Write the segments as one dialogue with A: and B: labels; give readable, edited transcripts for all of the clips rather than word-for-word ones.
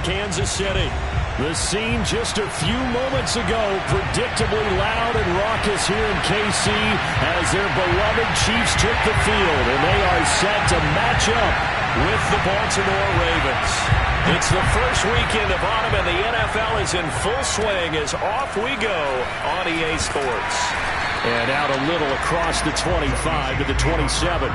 A: Kansas City. The scene just a few moments ago, predictably loud and raucous here in KC as their beloved Chiefs took the field, and they are set to match up with the Baltimore Ravens. It's the first weekend of autumn, and the NFL is in full swing as off we go on EA Sports. And out a little across the 25 to the 27.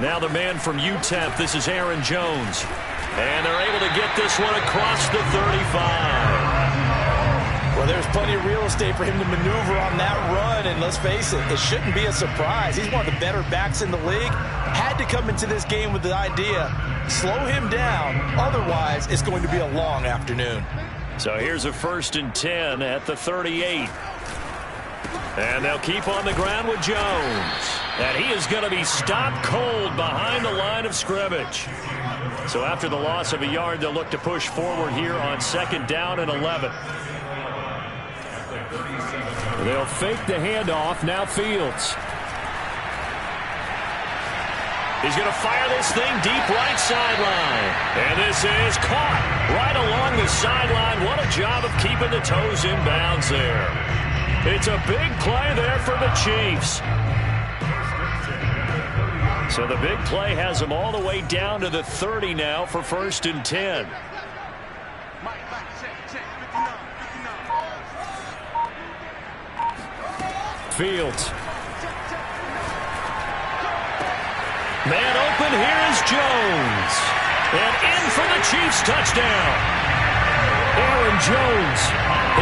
A: Now the man from UTEP, this is Aaron Jones. And they're able to get this one across the 35.
B: Well, there's plenty of real estate for him to maneuver on that run, and let's face it, it shouldn't be a surprise. He's one of the better backs in the league. Had to come into this game with the idea, slow him down, otherwise it's going to be a long afternoon.
A: So here's a 1st and 10 at the 38. And they'll keep on the ground with Jones. And he is going to be stopped cold behind the line of scrimmage. So after the loss of a yard, they'll look to push forward here on 2nd down and 11. They'll fake the handoff. Now Fields. He's going to fire this thing deep right sideline. And this is caught right along the sideline. What a job of keeping the toes in bounds there. It's a big play there for the Chiefs. So the big play has them all the way down to the 30 now for 1st and 10. Fields. Man open, here is Jones. And in for the Chiefs touchdown. Aaron Jones,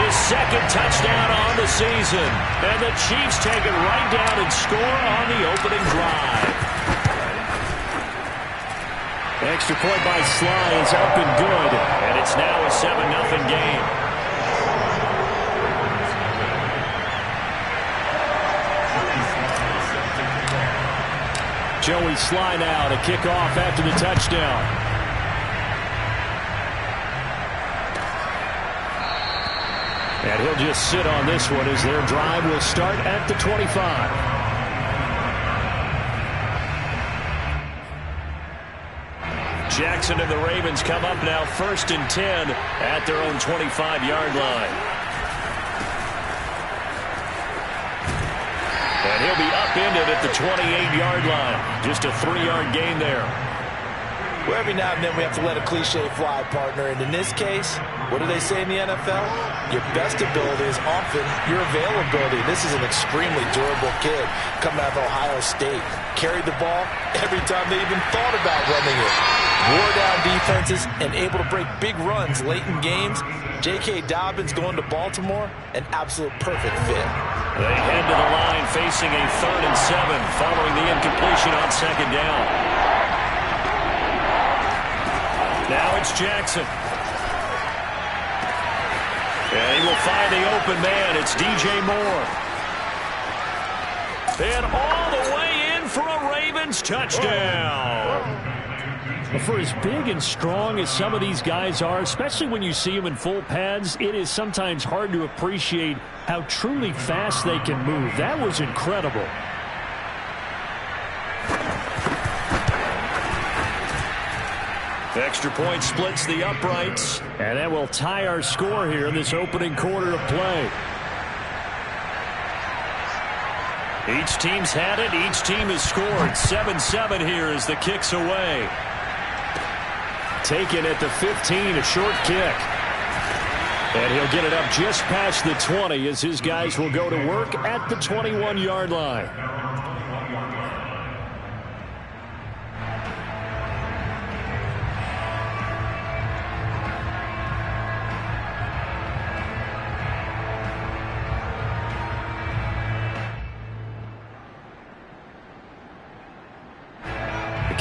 A: his 2nd touchdown on the season. And the Chiefs take it right down and score on the opening drive. Extra point by Sly is up and good. And it's now a 7-0 game. Joey Sly now to kick off after the touchdown. And he'll just sit on this one as their drive will start at the 25. Jackson and the Ravens come up now 1st and 10 at their own 25-yard line. And he'll be upended at the 28-yard line. Just a 3-yard gain there.
B: Well, every now and then we have to let a cliche fly, partner. And in this case, what do they say in the NFL? Your best ability is often your availability. This is an extremely durable kid coming out of Ohio State. Carried the ball every time they even thought about running it. Wore down defenses and able to break big runs late in games. J.K. Dobbins going to Baltimore, an absolute perfect fit.
A: They head to the line facing a 3rd and 7 following the incompletion on 2nd down. Now it's Jackson. And he will find the open man. It's DJ Moore. And all the way in for a Ravens touchdown. For as big and strong as some of these guys are, especially when you see them in full pads, it is sometimes hard to appreciate how truly fast they can move. That was incredible. Extra point splits the uprights, and that will tie our score here in this opening quarter of play. Each team's had it. Each team has scored. 7-7 here as the kick's away. Taken at the 15, a short kick. And he'll get it up just past the 20 as his guys will go to work at the 21-yard line.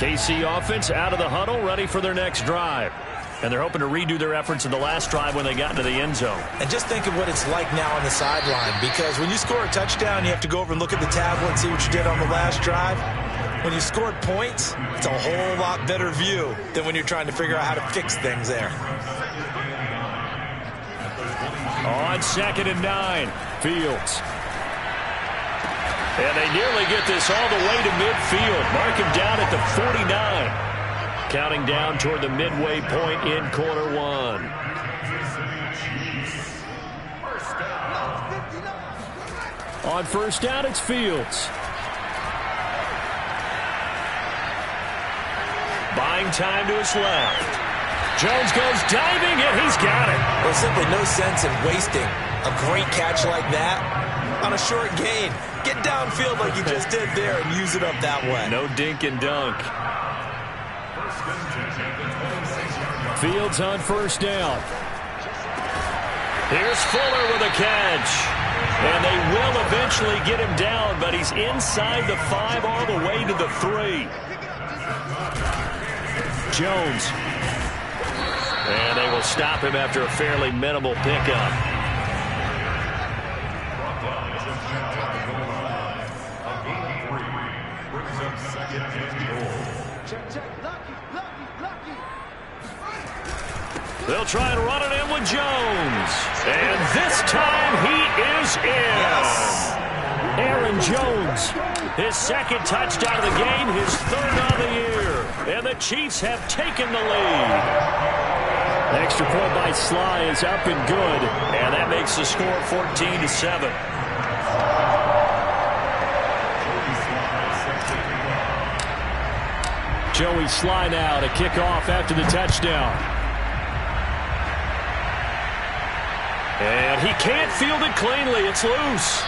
A: KC offense out of the huddle, ready for their next drive. And they're hoping to redo their efforts in the last drive when they got into the end zone.
B: And just think of what it's like now on the sideline, because when you score a touchdown, you have to go over and look at the tablet and see what you did on the last drive. When you scored points, it's a whole lot better view than when you're trying to figure out how to fix things there.
A: On 2nd and 9, Fields. And they nearly get this all the way to midfield. Mark him down at the 49. Counting down toward the midway point in quarter one. On first down, it's Fields. Buying time to his left. Jones goes diving, and he's got it.
B: There's simply no sense in wasting a great catch like that on a short gain. Get downfield like you just did there and use it up that way.
A: No dink and dunk. Fields on first down. Here's Fuller with a catch. And they will eventually get him down, but he's inside the 5 all the way to the 3. Jones. And they will stop him after a fairly minimal pickup. They'll try and run it in with Jones. And this time he is in.
B: Yes.
A: Aaron Jones, his second touchdown of the game, his 3rd on the year. And the Chiefs have taken the lead. Extra point by Sly is up and good. And that makes the score 14-7. Joey Sly now to kick off after the touchdown. And he can't field it cleanly. It's loose.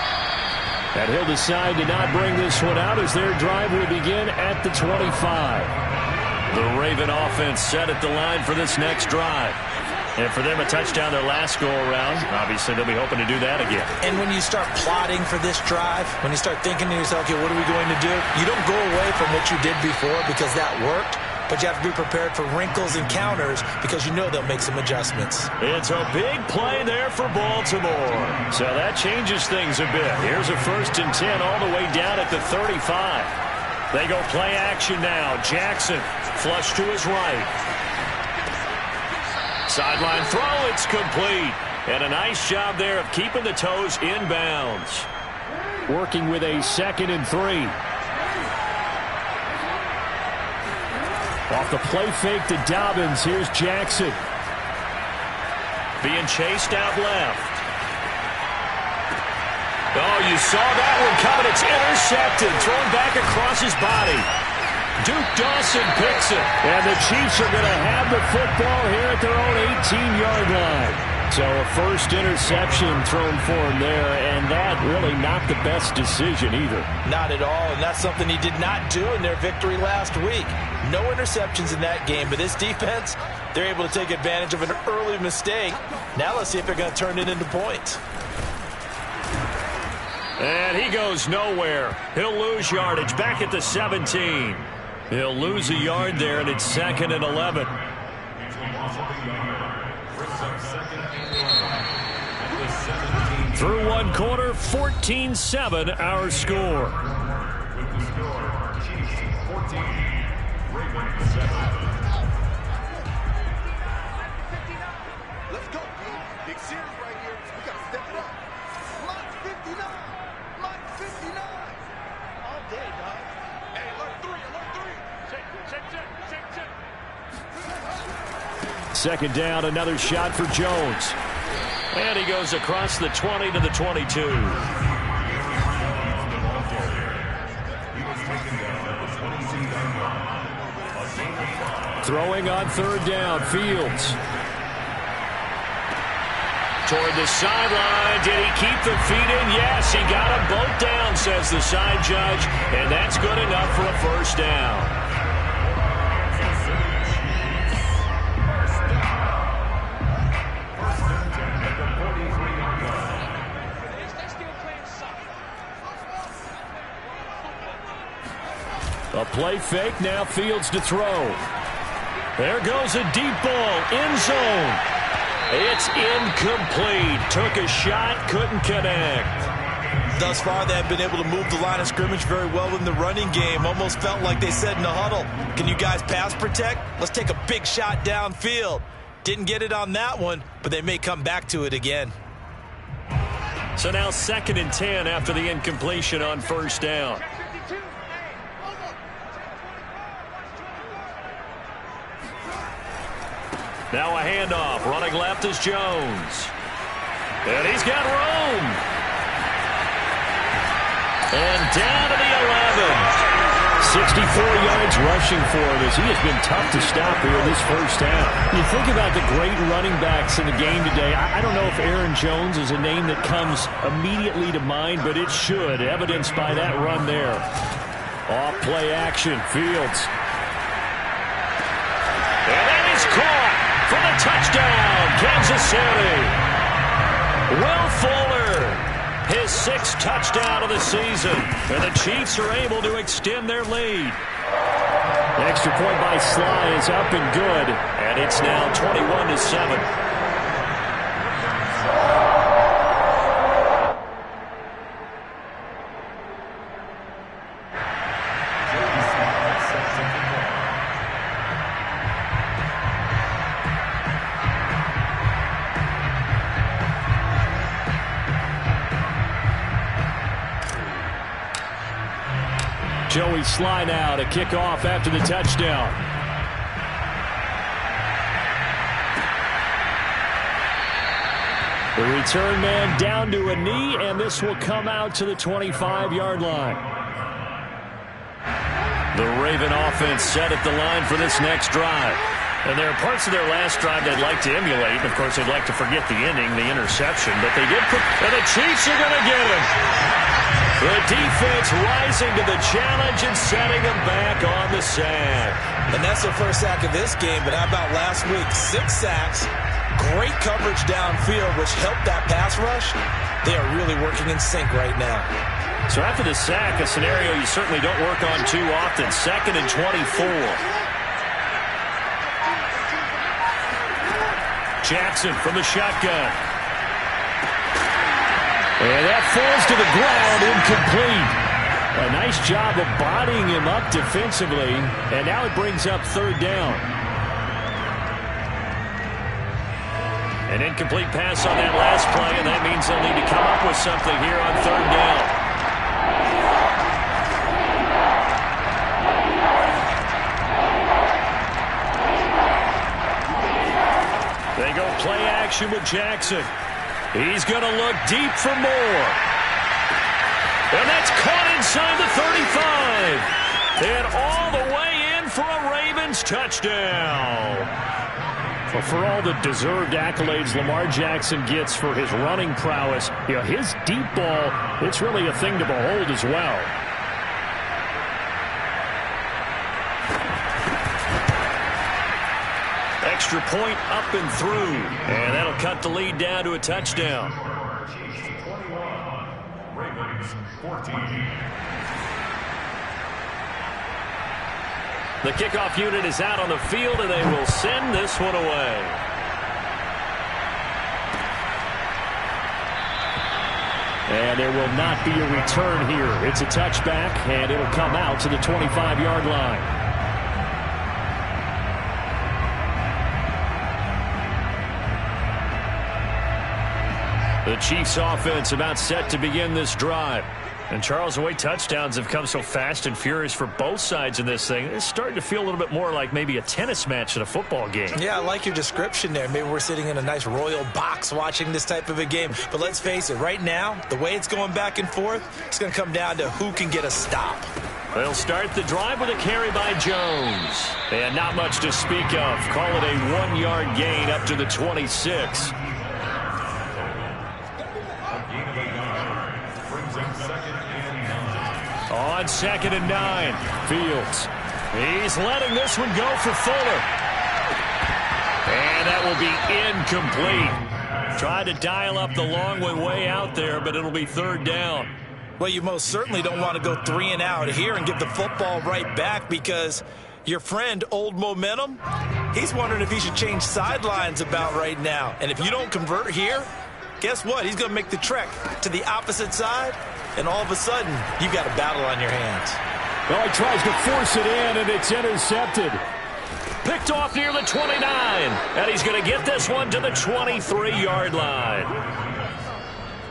A: And he'll decide to not bring this one out as their drive will begin at the 25. The Raven offense set at the line for this next drive. And for them, a touchdown their last go-around. Obviously, they'll be hoping to do that again.
B: And when you start plotting for this drive, when you start thinking to yourself, okay, what are we going to do? You don't go away from what you did before because that worked. But you have to be prepared for wrinkles and counters because you know they'll make some adjustments.
A: It's a big play there for Baltimore. So that changes things a bit. Here's a 1st and 10 all the way down at the 35. They go play action now. Jackson flush to his right. Sideline throw, it's complete. And a nice job there of keeping the toes inbounds. Working with a 2nd and 3. Off the play fake to Dobbins. Here's Jackson. Being chased out left. Oh, you saw that one coming. It's intercepted. Thrown back across his body. Duke Dawson picks it. And the Chiefs are going to have the football here at their own 18-yard line. So a first interception thrown for him there, and that really not the best decision either.
B: Not at all, and that's something he did not do in their victory last week. No interceptions in that game, but this defense, they're able to take advantage of an early mistake. Now let's see if they're going to turn it into points.
A: And he goes nowhere. He'll lose yardage back at the 17. He'll lose a yard there, and it's 2nd and 11. Through one quarter, 14-7 our score. With the score, Chiefs 14, Ravens 7.
C: Let's go, dude. Big series right here. We got to step it up. Lock 59. Lock 59. All day, dog. Hey, alert 3. Check.
A: 2nd down, another shot for Jones. And he goes across the 20 to the 22. Throwing on 3rd down, Fields. Toward the sideline. Did he keep the feet in? Yes, he got them both down, says the side judge. And that's good enough for a 1st down. A Play fake, now Fields to throw. There goes a deep ball, end zone. It's incomplete. Took a shot, couldn't connect.
B: Thus far, they have been able to move the line of scrimmage very well in the running game. Almost felt like they said in the huddle, can you guys pass protect? Let's take a big shot downfield. Didn't get it on that one, but they may come back to it again.
A: So now 2nd and 10 after the incompletion on first down. Now a handoff. Running left is Jones. And he's got room. And down to the 11. 64 yards rushing for him as he has been tough to stop here in this first half. You think about the great running backs in the game today. I don't know if Aaron Jones is a name that comes immediately to mind, but it should, evidenced by that run there. Off play action, Fields. And that is caught for the touchdown, Kansas City. Will Fuller. His 6th touchdown of the season. And the Chiefs are able to extend their lead. The extra point by Sly is up and good. And it's now 21-7. Joey Sly now to kick off after the touchdown. The return man down to a knee, and this will come out to the 25-yard line. The Raven offense set at the line for this next drive. And there are parts of their last drive they'd like to emulate. And, of course, they'd like to forget the ending, the interception. But they did put, and the Chiefs are going to get him. The defense rising to the challenge and setting them back on the sack.
B: And that's their first sack of this game, but how about last week? 6 sacks, great coverage downfield, which helped that pass rush. They are really working in sync right now.
A: So after the sack, a scenario you certainly don't work on too often. 2nd and 24. Jackson from the shotgun. And that falls to the ground, incomplete. A nice job of bodying him up defensively. And now it brings up 3rd down. An incomplete pass on that last play, and that means they'll need to come up with something here on 3rd down. They go play action with Jackson. He's going to look deep for more. And that's caught inside the 35. And all the way in for a Ravens touchdown. Well, for all the deserved accolades Lamar Jackson gets for his running prowess, you know, his deep ball, it's really a thing to behold as well. Extra point up and through. And that'll cut the lead down to a touchdown.
D: Chiefs 21, Ravens 14.
A: The kickoff unit is out on the field, and they will send this one away. And there will not be a return here. It's a touchback, and it'll come out to the 25-yard line. The Chiefs offense about set to begin this drive. And Charles, the way touchdowns have come so fast and furious for both sides in this thing, it's starting to feel a little bit more like maybe a tennis match in a football game.
B: Yeah, I like your description there. Maybe we're sitting in a nice royal box watching this type of a game. But let's face it, right now, the way it's going back and forth, it's going to come down to who can get a stop.
A: They'll start the drive with a carry by Jones. And not much to speak of. Call it a 1-yard gain up to the 26. On 2nd and 9, Fields. He's letting this one go for Fuller. And that will be incomplete. Tried to dial up the long one way out there, but it'll be 3rd down.
B: Well, you most certainly don't want to go 3 and out here and give the football right back, because your friend, Old Momentum, he's wondering if he should change sidelines about right now. And if you don't convert here, guess what? He's going to make the trek to the opposite side, and all of a sudden, you've got a battle on your hands.
A: Well, he tries to force it in, and it's intercepted. Picked off near the 29, and he's going to get this one to the 23-yard line.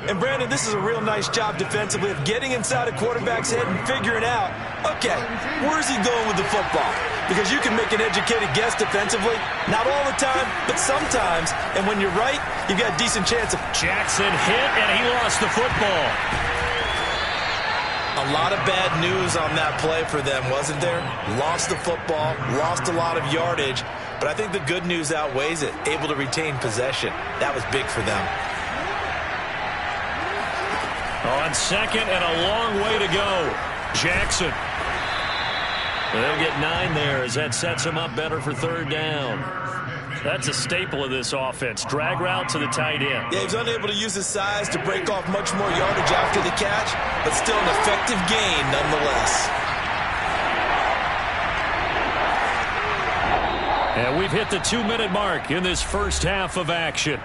B: And, Brandon, this is a real nice job defensively of getting inside a quarterback's head and figuring out, okay, where's he going with the football? Because you can make an educated guess defensively, not all the time, but sometimes. And when you're right, you've got a decent chance of...
A: Jackson hit, and he lost the football.
B: A lot of bad news on that play for them, wasn't there? Lost the football, lost a lot of yardage, but I think the good news outweighs it. Able to retain possession. That was big for them.
A: On second and a long way to go. Jackson. They'll get 9 there as that sets him up better for third down. That's a staple of this offense. Drag route to the tight end.
B: Yeah, he was unable to use his size to break off much more yardage after the catch, but still an effective gain nonetheless.
A: And we've hit the 2-minute mark in this first half of action.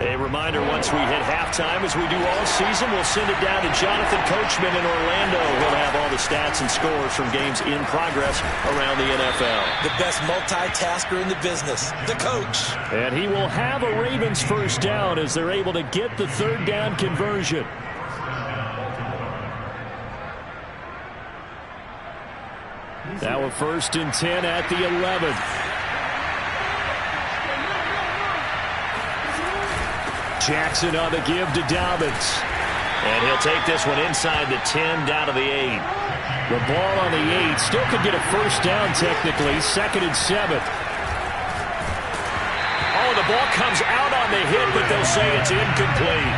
A: A reminder, once we hit halftime, as we do all season, we'll send it down to Jonathan Coachman in Orlando. He'll have all the stats and scores from games in progress around the NFL.
B: The best multitasker in the business, the coach.
A: And he will have a Ravens first down as they're able to get the third down conversion. Now a 1st and 10 at the 11. Jackson on the give to Dobbins. And he'll take this one inside the 10 down to the 8. The ball on the 8 still could get a first down technically. 2nd and 7. Oh, the ball comes out on the hit, but they'll say it's incomplete.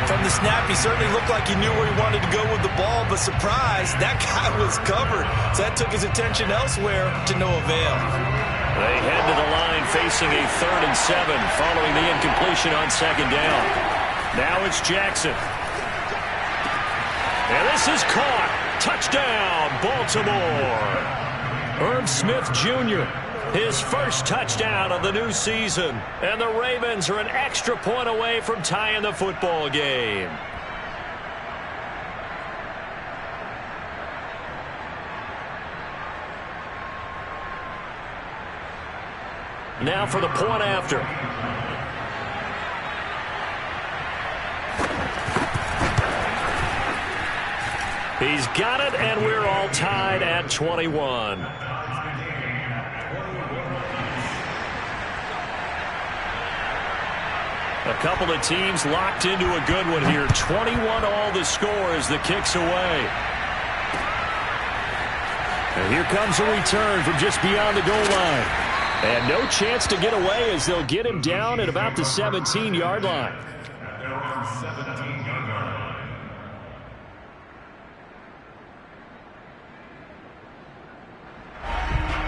B: From the snap, he certainly looked like he knew where he wanted to go with the ball, but surprise, that guy was covered. So that took his attention elsewhere to no avail.
A: They head to the line facing a 3rd and 7 following the incompletion on 2nd down. Now it's Jackson. And this is caught. Touchdown, Baltimore. Irv Smith Jr., his first touchdown of the new season. And the Ravens are an extra point away from tying the football game. Now for the point after. He's got it, and we're all tied at 21. A couple of teams locked into a good one here. 21 all the score as the kick's away. And here comes a return from just beyond the goal line. And no chance to get away as they'll get him down at about the 17-yard line.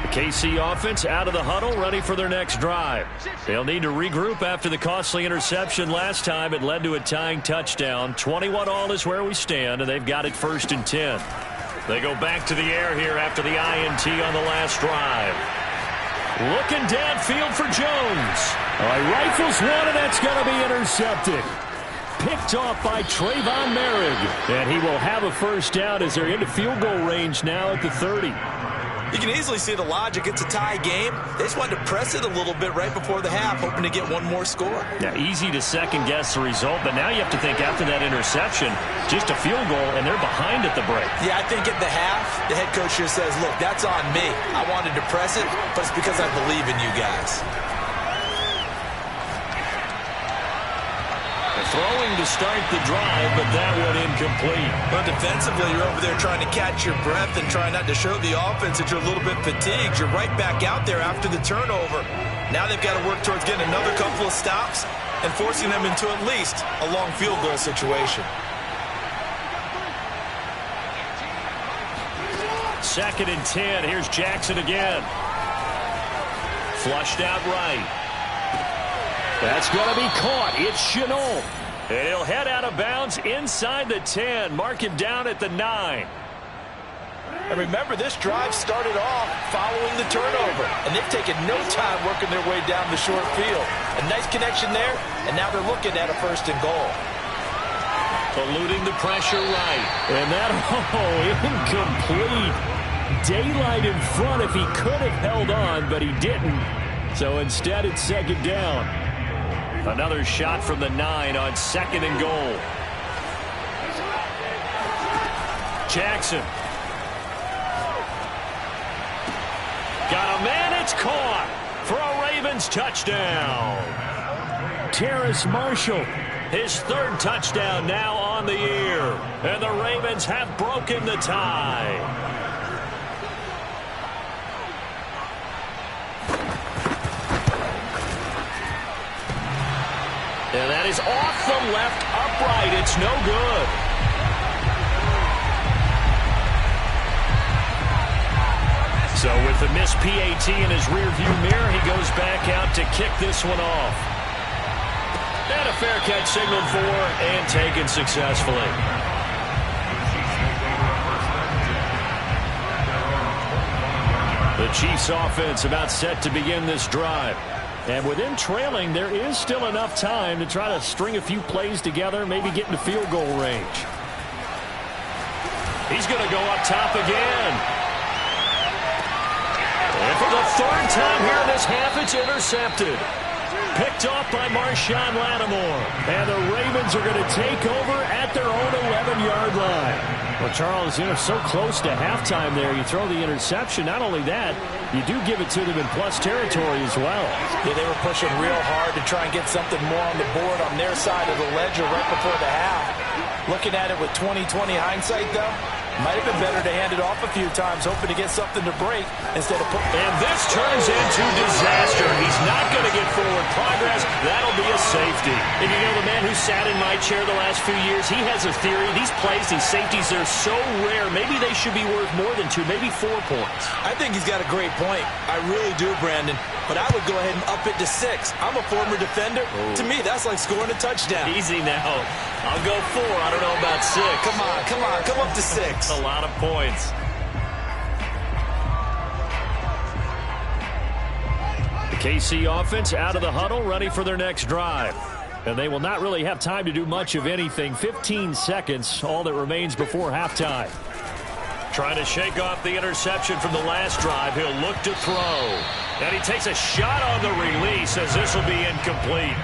A: The KC offense out of the huddle, ready for their next drive. They'll need to regroup after the costly interception last time. It led to a tying touchdown. 21 all is where we stand, and they've got it 1st and 10. They go back to the air here after the INT on the last drive. Looking downfield for Jones. Rifles one, and that's going to be intercepted. Picked off by Trayvon Merrick. And he will have a first down as they're into field goal range now at the 30.
B: You can easily see the logic. It's a tie game. They just wanted to press it a little bit right before the half, hoping to get one more score.
A: Yeah, easy to second-guess the result, but now you have to think after that interception, just a field goal, and they're behind at the break.
B: Yeah, I think at the half, the head coach just says, look, that's on me. I wanted to press it, but it's because I believe in you guys.
A: Throwing to start the drive, but that one incomplete.
B: Well, defensively, you're over there trying to catch your breath and trying not to show the offense that you're a little bit fatigued. You're right back out there after the turnover. Now they've got to work towards getting another couple of stops and forcing them into at least a long field goal situation.
A: 2nd and 10. Here's Jackson again. Flushed out right. That's going to be caught. It's Chenault. And he'll head out of bounds inside the 10. Mark him down at the 9.
B: And remember, this drive started off following the turnover. And they've taken no time working their way down the short field. A nice connection there, and now they're looking at a 1st and goal.
A: Eluding the pressure right. And that, incomplete. Daylight in front if he could have held on, but he didn't. So instead, it's 2nd down. Another shot from the 9 on 2nd and goal. Jackson. Got a man, it's caught for a Ravens touchdown. Terrace Marshall, his 3rd touchdown now on the year. And the Ravens have broken the tie. And that is off the left upright. It's no good. So with the missed PAT in his rearview mirror, he goes back out to kick this one off. And a fair catch signaled for and taken successfully. The Chiefs offense about set to begin this drive. And with him trailing, there is still enough time to try to string a few plays together, maybe get into field goal range. He's going to go up top again. And for the 3rd time here in this half, it's intercepted. Picked off by Marshawn Lattimore. And the Ravens are going to take over at their own 11-yard line. Well, Charles, so close to halftime there. You throw the interception. Not only that, you do give it to them in plus territory as well.
B: Yeah, they were pushing real hard to try and get something more on the board on their side of the ledger right before the half. Looking at it with 20/20 hindsight, though, might have been better to hand it off a few times, hoping to get something to break instead of put.
A: And this turns into disaster. He's not going to get forward progress. That'll be a safety. And the man who sat in my chair the last few years, he has a theory. These plays, these safeties, they're so rare. Maybe they should be worth more than 2, maybe 4 points.
B: I think he's got a great point. I really do, Brandon. But I would go ahead and up it to 6. I'm a former defender. Oh. To me, that's like scoring a touchdown.
A: Easy now. I'll go 4. I don't know about 6.
B: Come on. Come up to 6.
A: A lot of points. The KC offense out of the huddle, ready for their next drive. And they will not really have time to do much of anything. 15 seconds, all that remains before halftime. Trying to shake off the interception from the last drive. He'll look to throw. And he takes a shot on the release as this will be incomplete.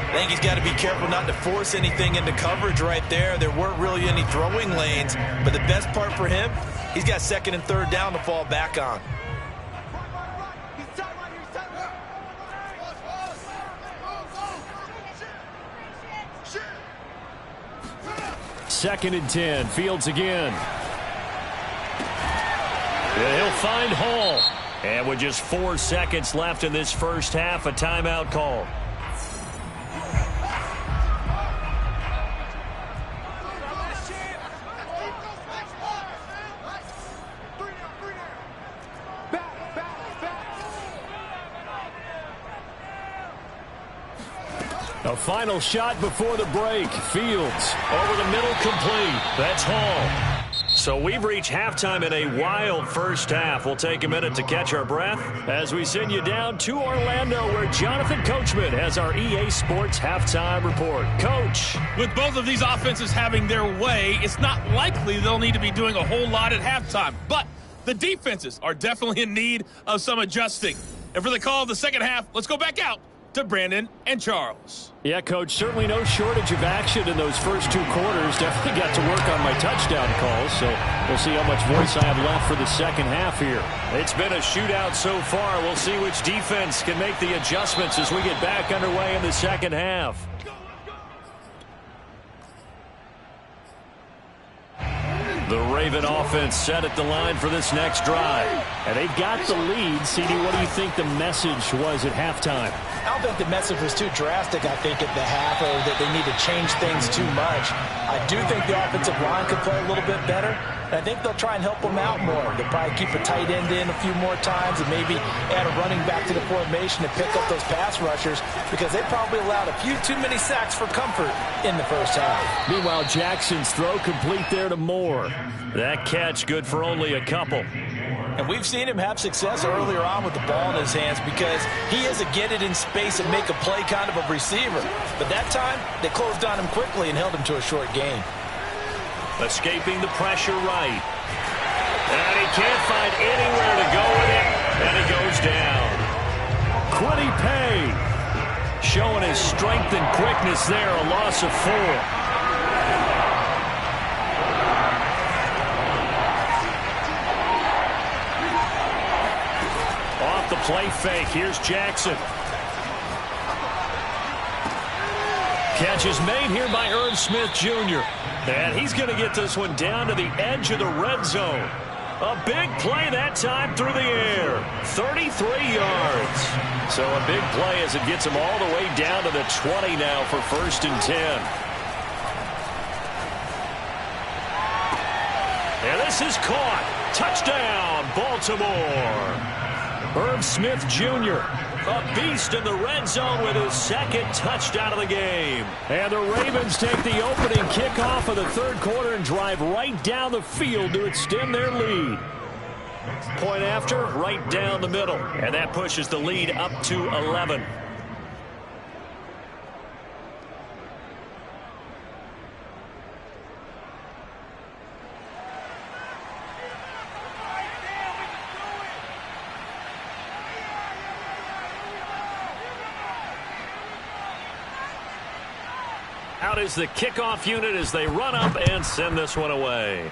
B: I think he's got to be careful not to force anything into coverage right there. There weren't really any throwing lanes. But the best part for him, he's got 2nd and 3rd down to fall back on.
A: Second and 10. Fields again. And he'll find Hall. And with just 4 seconds left in this first half, a timeout call. A final shot before the break. Fields over the middle, complete. That's Hall. So we've reached halftime in a wild first half. We'll take a minute to catch our breath as we send you down to Orlando, where Jonathan Coachman has our EA Sports halftime report. Coach.
E: With both of these offenses having their way, it's not likely they'll need to be doing a whole lot at halftime. But the defenses are definitely in need of some adjusting. And for the call of the second half, let's go back out to Brandon and Charles.
A: Yeah, Coach, certainly no shortage of action in those first 2 quarters. Definitely got to work on my touchdown calls, so we'll see how much voice I have left for the second half here. It's been a shootout so far. We'll see which defense can make the adjustments as we get back underway in the second half. The Raven offense set at the line for this next drive. And they've got the lead. CD, what do you think the message was at halftime?
B: I don't think the message was too drastic, I think, at the half, or that they need to change things too much. I do think the offensive line could play a little bit better. And I think they'll try and help him out more. They'll probably keep a tight end in a few more times and maybe add a running back to the formation to pick up those pass rushers because they probably allowed a few too many sacks for comfort in the first half.
A: Meanwhile, Jackson's throw complete there to Moore. That catch good for only a couple.
B: And we've seen him have success earlier on with the ball in his hands because he is a get it in space and make a play kind of a receiver. But that time, they closed on him quickly and held him to a short gain.
A: Escaping the pressure right. And he can't find anywhere to go with it. And he goes down. Quiddy Pay showing his strength and quickness there. A loss of 4. Off the play fake. Here's Jackson. Catch is made here by Irv Smith Jr. And he's going to get this one down to the edge of the red zone. A big play that time through the air. 33 yards. So a big play as it gets him all the way down to the 20 now for 1st and 10. And this is caught. Touchdown, Baltimore. Irv Smith Jr., a beast in the red zone with his 2nd touchdown of the game. And the Ravens take the opening kickoff of the 3rd quarter and drive right down the field to extend their lead. Point after, right down the middle. And that pushes the lead up to 11. Out is the kickoff unit as they run up and send this one away.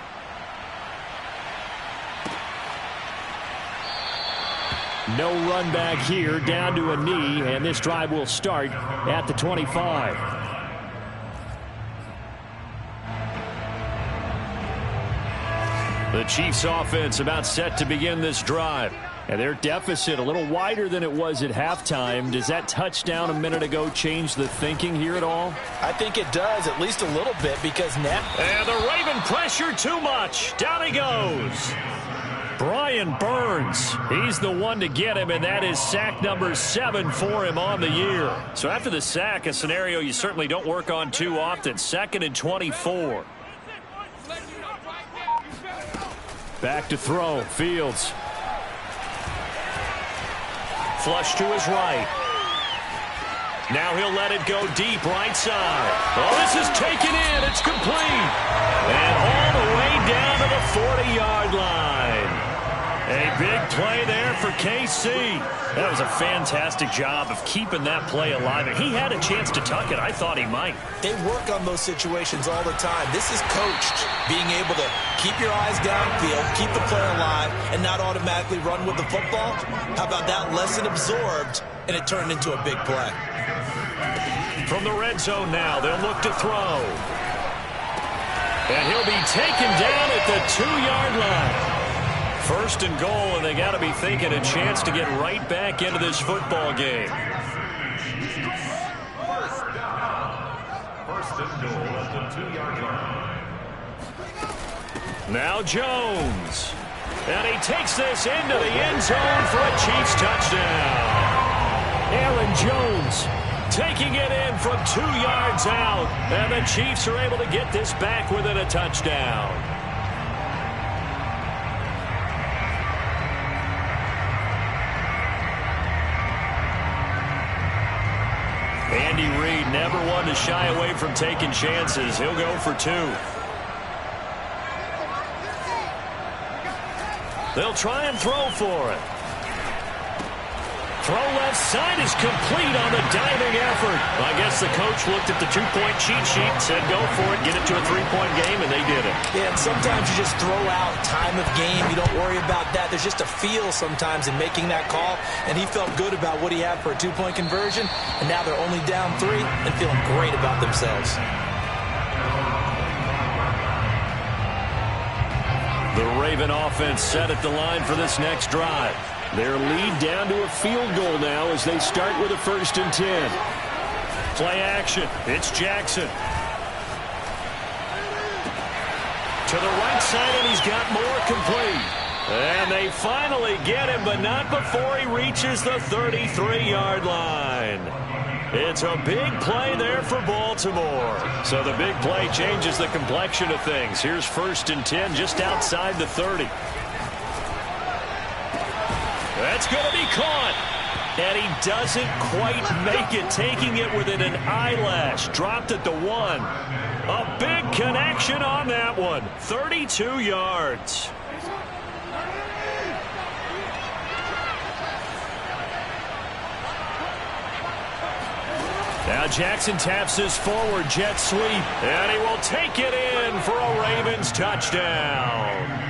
A: No run back here, down to a knee, and this drive will start at the 25. The Chiefs offense about set to begin this drive. And their deficit a little wider than it was at halftime. Does that touchdown a minute ago change the thinking here at all?
B: I think it does, at least a little bit, because now...
A: And the Raven pressure too much. Down he goes. Brian Burns, he's the one to get him, and that is sack number 7 for him on the year. So after the sack, a scenario you certainly don't work on too often. 2nd and 24. Back to throw, Fields. Flush to his right. Now he'll let it go deep right side. Oh, this is taken in. It's complete. And all the way down to the 40-yard line. A big play there for KC. That was a fantastic job of keeping that play alive. And he had a chance to tuck it. I thought he might.
B: They work on those situations all the time. This is coached. Being able to keep your eyes downfield, keep the play alive, and not automatically run with the football. How about that lesson absorbed, and it turned into a big play.
A: From the red zone now, they'll look to throw. And he'll be taken down at the 2-yard line. 1st and goal, and they got to be thinking a chance to get right back into this football game.
D: First and goal at the 2-yard line.
A: Now Jones. And he takes this into the end zone for a Chiefs touchdown. Aaron Jones taking it in from 2 yards out. And the Chiefs are able to get this back within a touchdown. Andy Reid never one to shy away from taking chances. He'll go for 2. They'll try and throw for it. Throw left side is complete on the diving effort. I guess the coach looked at the 2-point cheat sheet and said, go for it, get it to a 3-point game, and they did it.
B: Yeah, and sometimes you just throw out time of game. You don't worry about that. There's just a feel sometimes in making that call, and he felt good about what he had for a 2-point conversion, and now they're only down 3 and feeling great about themselves.
A: The Raven offense set at the line for this next drive. Their lead down to a field goal now as they start with a 1st and 10. Play action. It's Jackson. to the right side, and he's got more complete. And they finally get him, but not before he reaches the 33-yard line. It's a big play there for Baltimore. So the big play changes the complexion of things. Here's 1st and 10 just outside the 30. That's going to be caught. And he doesn't quite make it, taking it within an eyelash. Dropped at the 1. A big connection on that one. 32 yards. Now Jackson taps his forward jet sweep, and he will take it in for a Ravens touchdown.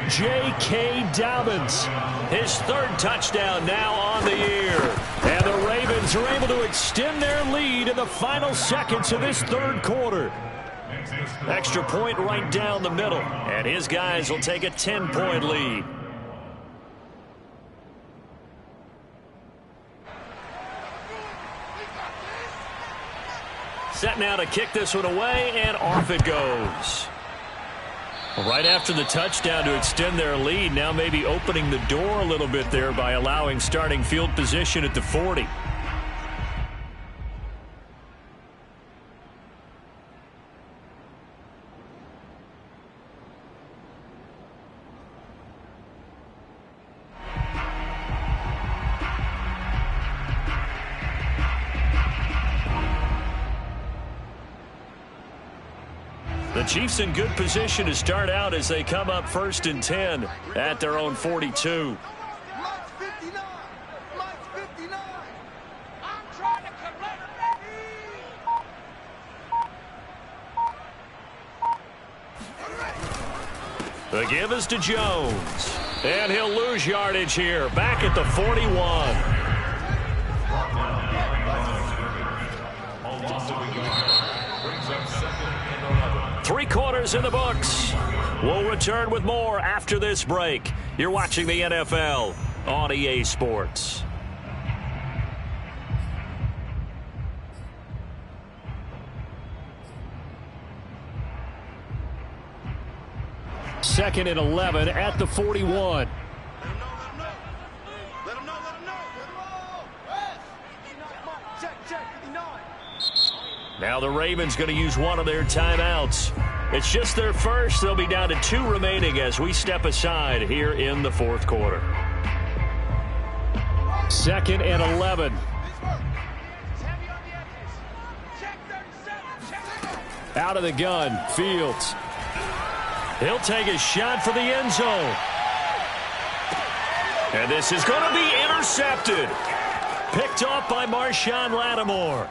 A: J.K. Dobbins, his 3rd touchdown now on the year. And the Ravens are able to extend their lead in the final seconds of this 3rd quarter. Extra point right down the middle, and his guys will take a 10-point lead. Set now to kick this one away, and off it goes. Right after the touchdown to extend their lead, now maybe opening the door a little bit there by allowing starting field position at the 40. The Chiefs in good position to start out as they come up 1st and 10 at their own 42.
C: Mike's 59. Mike's 59. I'm trying to correct
A: The give is to Jones. And he'll lose yardage here. Back at the 41. Three quarters in the books. We'll return with more after this break. You're watching the NFL on EA Sports. Second and 11 at the 41. Now the Ravens going to use one of their timeouts. It's just their first. They'll be down to 2 remaining as we step aside here in the 4th quarter. Second and 11. Out of the gun, Fields. He'll take a shot for the end zone. And this is going to be intercepted. Picked off by Marshawn Lattimore.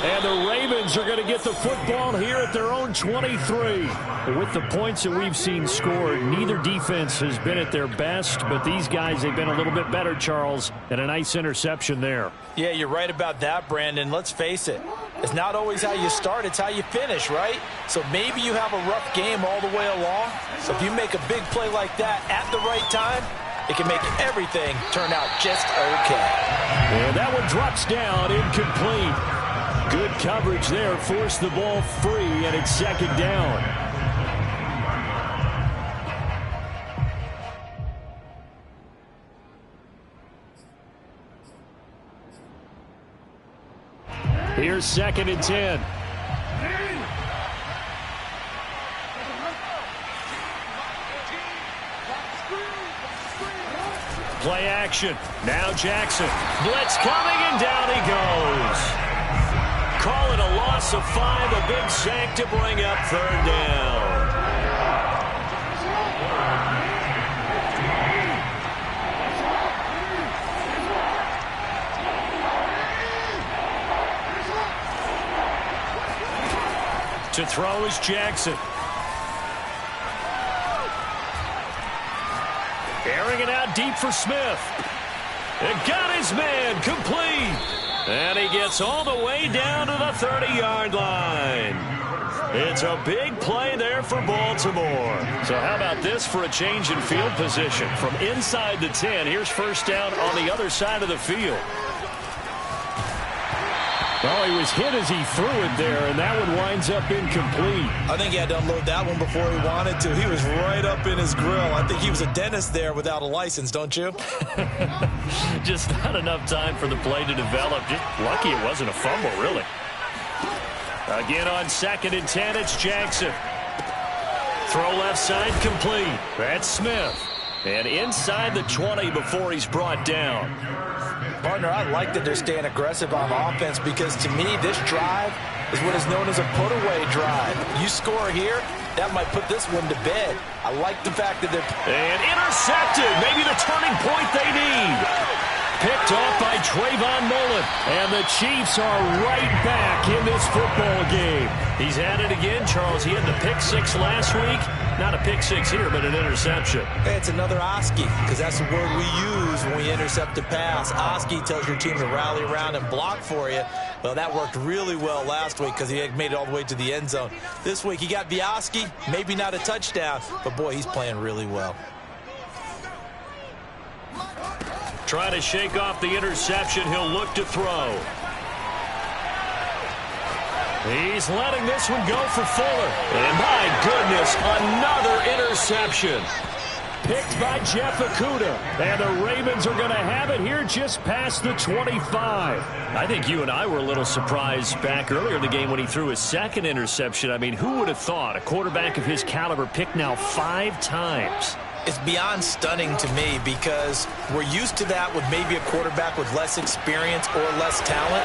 A: And the Ravens are going to get the football here at their own 23. With the points that we've seen scored, neither defense has been at their best, but these guys, they've been a little bit better, Charles, and a nice interception there.
B: Yeah, you're right about that, Brandon. Let's face it. It's not always how you start, it's how you finish, right? So maybe you have a rough game all the way along. So if you make a big play like that at the right time, it can make everything turn out just okay.
A: And that one drops down, incomplete. Good coverage there, forced the ball free, and it's 2nd down. Here's 2nd and 10. Play action. Now Jackson. Blitz coming, and down he goes. Call it a loss of 5, a big sack to bring up 3rd down. To throw is Jackson. Airing it out deep for Smith. And got his man complete. And he gets all the way down to the 30-yard line. It's a big play there for Baltimore. So how about this for a change in field position? From inside the 10, here's 1st down on the other side of the field. Well, he was hit as he threw it there, and that one winds up incomplete.
B: I think he had to unload that one before he wanted to. He was right up in his grill. I think he was a dentist there without a license, don't you?
A: Just not enough time for the play to develop. Just lucky it wasn't a fumble, really. Again on 2nd and 10, it's Jackson. Throw left side complete. That's Smith. And inside the 20 before he's brought down.
B: Partner, I like that they're staying aggressive on offense because to me, this drive is what is known as a put-away drive. You score here, that might put this one to bed. I like the fact that they're...
A: And intercepted. Maybe the turning point they need. Picked off by Trayvon Mullen. And the Chiefs are right back in this football game. He's at it again, Charles. He had the pick 6 last week. Not a pick 6 here, but an interception.
B: Hey, it's another Oski, because that's the word we use when we intercept a pass. Oski tells your team to rally around and block for you. Well, that worked really well last week because he had made it all the way to the end zone. This week, he got Oski, maybe not a touchdown, but boy, he's playing really well.
A: Trying to shake off the interception. He'll look to throw. He's letting this one go for Fuller. And my goodness, another interception. Picked by Jeff Okudah. And the Ravens are going to have it here just past the 25. I think you and I were a little surprised back earlier in the game when he threw his 2nd interception. I mean, who would have thought a quarterback of his caliber picked now 5 times?
B: It's beyond stunning to me because we're used to that with maybe a quarterback with less experience or less talent.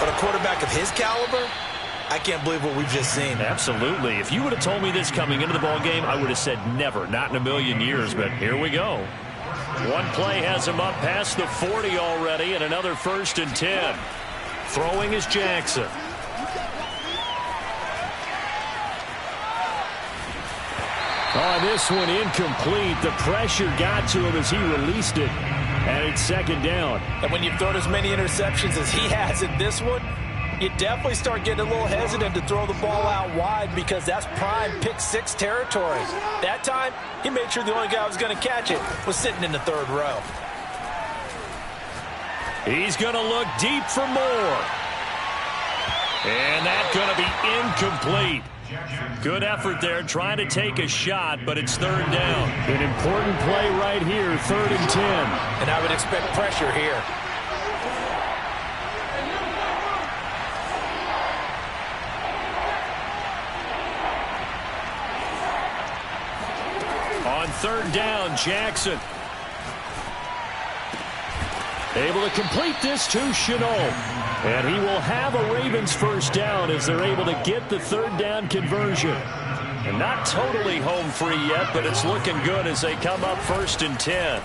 B: But a quarterback of his caliber, I can't believe what we've just seen.
A: Absolutely. If you would have told me this coming into the ball game, I would have said never, not in a million years. But here we go. One play has him up past the 40 already, and another 1st and 10. Throwing is Jackson. Oh, this one incomplete. The pressure got to him as he released it. And it's 2nd down.
B: And when you've thrown as many interceptions as he has in this one, you definitely start getting a little hesitant to throw the ball out wide because that's prime pick 6 territory. That time, he made sure the only guy who was going to catch it was sitting in the 3rd row.
A: He's going to look deep for more. And that's going to be incomplete. Good effort there, trying to take a shot, but it's 3rd down. An important play right here, 3rd and 10.
B: And I would expect pressure here.
A: On 3rd down, Jackson. Able to complete this to Chenault. And he will have a Ravens 1st down as they're able to get the 3rd down conversion. And not totally home free yet, but it's looking good as they come up 1st and 10.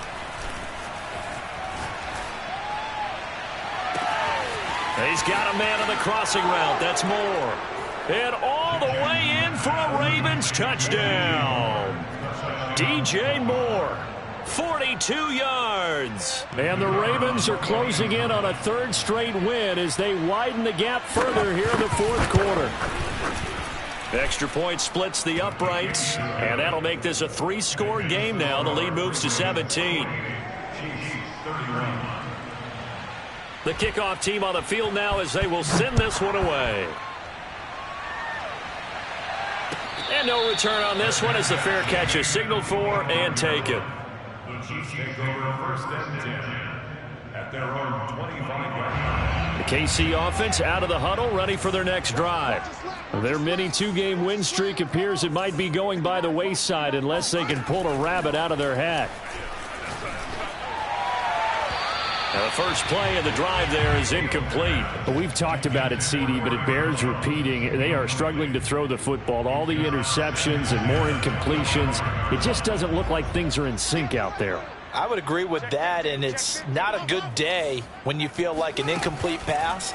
A: He's got a man on the crossing route. That's Moore. And all the way in for a Ravens touchdown. DJ Moore. 42 yards. And the Ravens are closing in on a 3rd straight win as they widen the gap further here in the 4th quarter. Extra point splits the uprights, and that'll make this a 3-score game now. The lead moves to 17. The kickoff team on the field now as they will send this one away. And no return on this one as the fair catch is signaled for and taken.
D: The Chiefs take over 1st and 10 at their own 25-yard line.
A: The KC offense out of the huddle, ready for their next drive. Their mini 2-game win streak appears it might be going by the wayside unless they can pull a rabbit out of their hat. Now the first play of the drive there is incomplete. We've talked about it, CD, but it bears repeating. They are struggling to throw the football. All the interceptions and more incompletions. It just doesn't look like things are in sync out there.
B: I would agree with that, and it's not a good day when you feel like an incomplete pass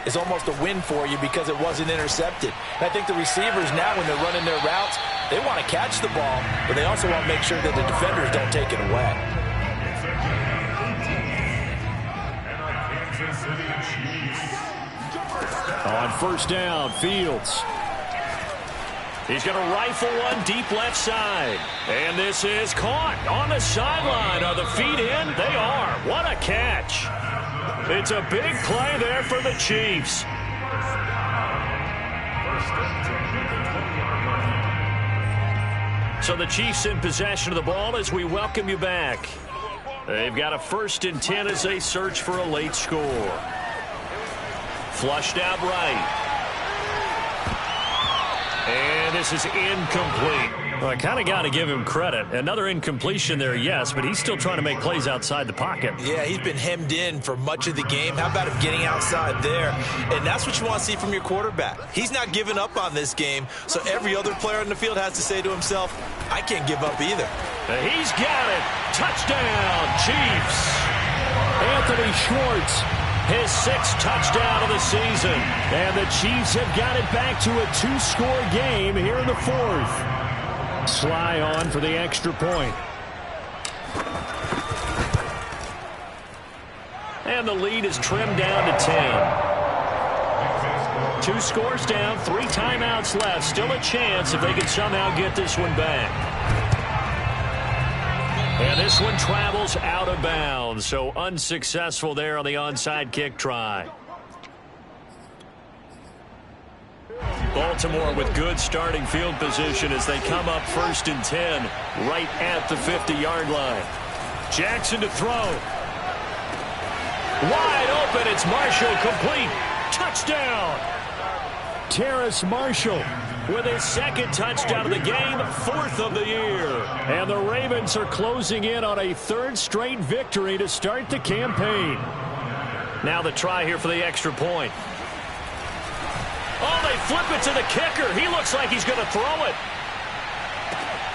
B: is almost a win for you because it wasn't intercepted. And I think the receivers now, when they're running their routes, they want to catch the ball, but they also want to make sure that the defenders don't take it away.
A: On 1st down, Fields. He's going to rifle one deep left side. And this is caught on the sideline. Are the feet in? They are. What a catch. It's a big play there for the Chiefs. So the Chiefs in possession of the ball as we welcome you back. They've got a 1st and 10 as they search for a late score. Flushed out right. And this is incomplete. Well, I kind of got to give him credit. Another incompletion there, yes, but he's still trying to make plays outside the pocket.
B: Yeah, he's been hemmed in for much of the game. How about him getting outside there? And that's what you want to see from your quarterback. He's not giving up on this game, so every other player on the field has to say to himself, I can't give up either.
A: He's got it. Touchdown, Chiefs. Anthony Schwartz, his 6th touchdown of the season. And the Chiefs have got it back to a 2-score game here in the 4th. Sly on for the extra point. And the lead is trimmed down to 10. 2 scores down, 3 timeouts left. Still a chance if they can somehow get this one back. And this one travels out of bounds, so unsuccessful there on the onside kick try. Baltimore with good starting field position as they come up 1st and 10 right at the 50-yard line. Jackson to throw. Wide open. It's Marshall, complete. Touchdown. Terrace Marshall with his 2nd touchdown of the game, 4th of the year. And the Ravens are closing in on a 3rd straight victory to start the campaign. Now the try here for the extra point. Oh, they flip it to the kicker. He looks like he's going to throw it.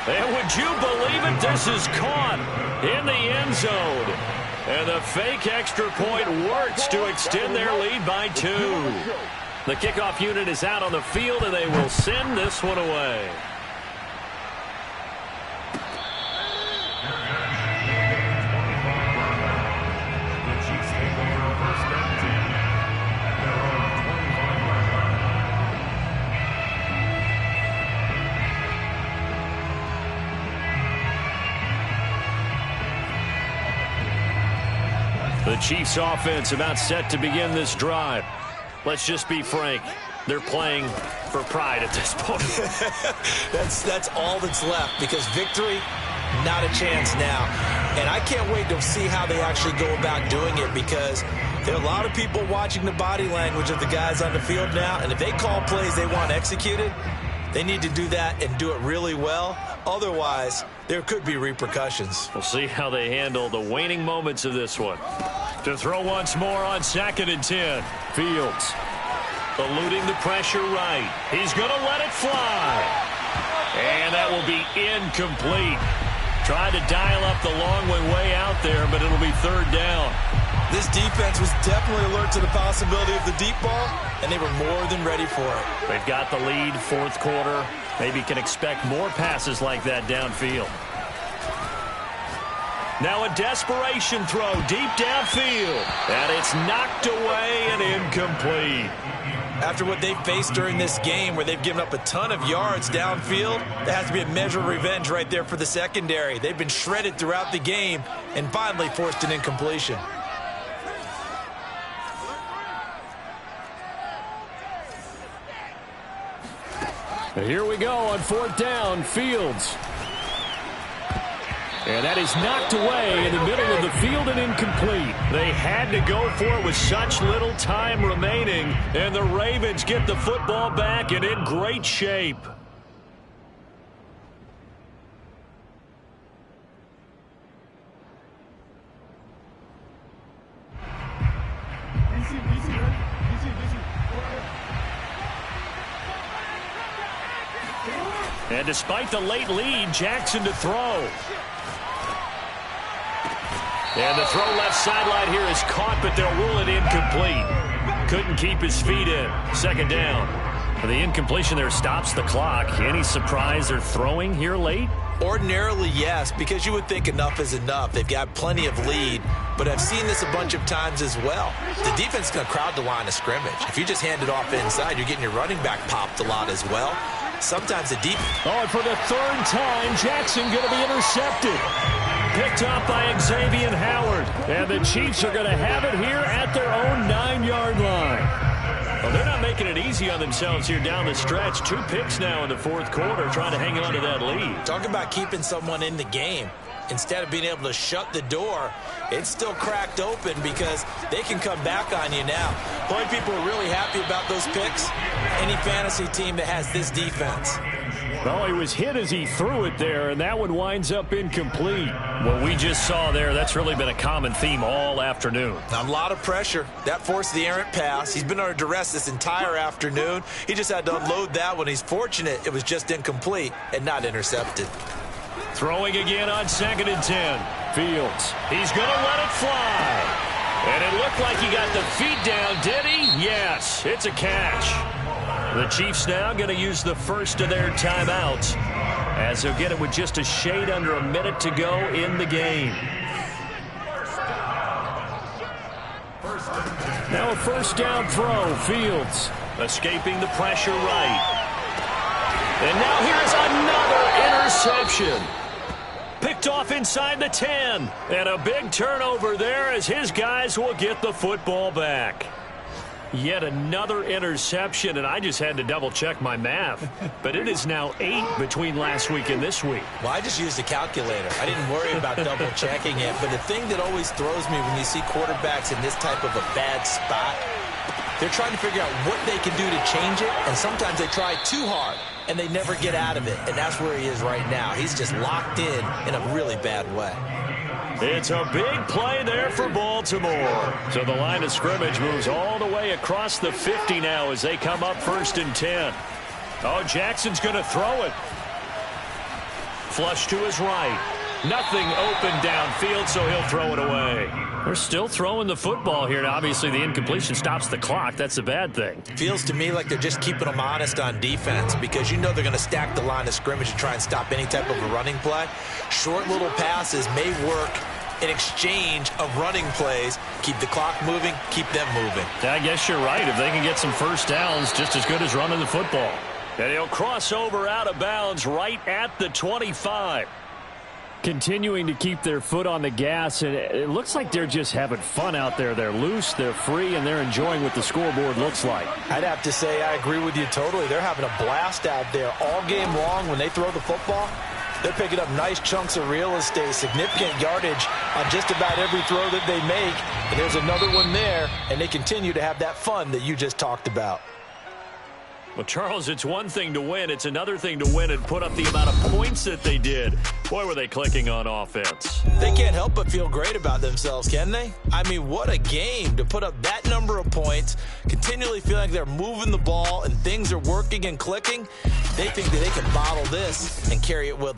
A: And would you believe it? This is caught in the end zone. And the fake extra point works to extend their lead by 2. The kickoff unit is out on the field, and they will send this one away. The Chiefs offense about set to begin this drive. Let's just be frank. They're playing for pride at this point.
B: That's all that's left, because victory, not a chance now. And I can't wait to see how they actually go about doing it, because there are a lot of people watching the body language of the guys on the field now, and if they call plays they want executed, they need to do that and do it really well. Otherwise, there could be repercussions.
A: We'll see how they handle the waning moments of this one. To throw once more on 2nd and 10. Fields eluding the pressure right. He's going to let it fly. And that will be incomplete. Tried to dial up the long way out there, but it'll be 3rd down.
B: This defense was definitely alert to the possibility of the deep ball, and they were more than ready for it.
A: They've got the lead, 4th quarter. Maybe can expect more passes like that downfield. Now a desperation throw deep downfield. And it's knocked away and incomplete.
B: After what they've faced during this game, where they've given up a ton of yards downfield, there has to be a measure of revenge right there for the secondary. They've been shredded throughout the game and finally forced an incompletion.
A: Here we go on 4th down. Fields. And that is knocked away in the middle of the field and incomplete. They had to go for it with such little time remaining. And the Ravens get the football back and in great shape. And despite the late lead, Jackson to throw. And the throw left sideline here is caught, but they'll rule it incomplete. Couldn't keep his feet in. 2nd down. The incompletion there stops the clock. Any surprise they're throwing here late?
B: Ordinarily, yes, because you would think enough is enough. They've got plenty of lead, but I've seen this a bunch of times as well. The defense is going to crowd the line of scrimmage. If you just hand it off inside, you're getting your running back popped a lot as well. Sometimes the deep...
A: Oh, and for the 3rd time, Jackson going to be intercepted. picked off by Xavier Howard. And the Chiefs are going to have it here at their own 9-yard line. Well, they're not making it easy on themselves here down the stretch. 2 picks now in the fourth quarter, trying to hang on to that lead.
B: Talk about keeping someone in the game. Instead of being able to shut the door, it's still cracked open because they can come back on you now. Boy, people are really happy about those picks. Any fantasy team that has this defense.
A: Well, he was hit as he threw it there, and that one winds up incomplete. What we just saw there, that's really been a common theme all afternoon.
B: A lot of pressure. That forced the errant pass. He's been under duress this entire afternoon. He just had to unload that one. He's fortunate it was just incomplete and not intercepted.
A: Throwing again on 2nd and 10. Fields. He's going to let it fly. And it looked like he got the feet down, did he? Yes, it's a catch. The Chiefs now going to use the first of their timeouts as they'll get it with just a shade under a minute to go in the game. Now a first down throw. Fields escaping the pressure right. And now here's another interception. Picked off inside the 10. And a big turnover there as his guys will get the football back. Yet another interception, and I just had to double-check my math. But it is now 8 between last week and this week.
B: Well, I just used a calculator. I didn't worry about double-checking it. But the thing that always throws me when you see quarterbacks in this type of a bad spot, they're trying to figure out what they can do to change it, and sometimes they try too hard, and they never get out of it. And that's where he is right now. He's just locked in a really bad way.
A: It's a big play there for Baltimore. So the line of scrimmage moves all the way across the 50 now as they come up 1st and 10. Oh, Jackson's going to throw it. Flush to his right. Nothing open downfield, so he'll throw it away. They're still throwing the football here. Obviously, the incompletion stops the clock. That's a bad thing.
B: Feels to me like they're just keeping them honest on defense because you know they're going to stack the line of scrimmage to try and stop any type of a running play. Short little passes may work in exchange of running plays. Keep the clock moving, keep them moving.
A: I guess you're right. If they can get some first downs, just as good as running the football. And he'll cross over out of bounds right at the 25. Continuing to keep their foot on the gas, and it looks like they're just having fun out there. They're loose, they're free, and they're enjoying what the scoreboard looks like.
B: I'd have to say I agree with you totally. They're having a blast out there all game long when they throw the football. They're picking up nice chunks of real estate, significant yardage on just about every throw that they make. And there's another one there, and they continue to have that fun that you just talked about.
A: Well, Charles, it's one thing to win. It's another thing to win and put up the amount of points that they did. Boy, were they clicking on offense.
B: They can't help but feel great about themselves, can they? I mean, what a game to put up that number of points, continually feeling like they're moving the ball and things are working and clicking. They think that they can bottle this and carry it with them.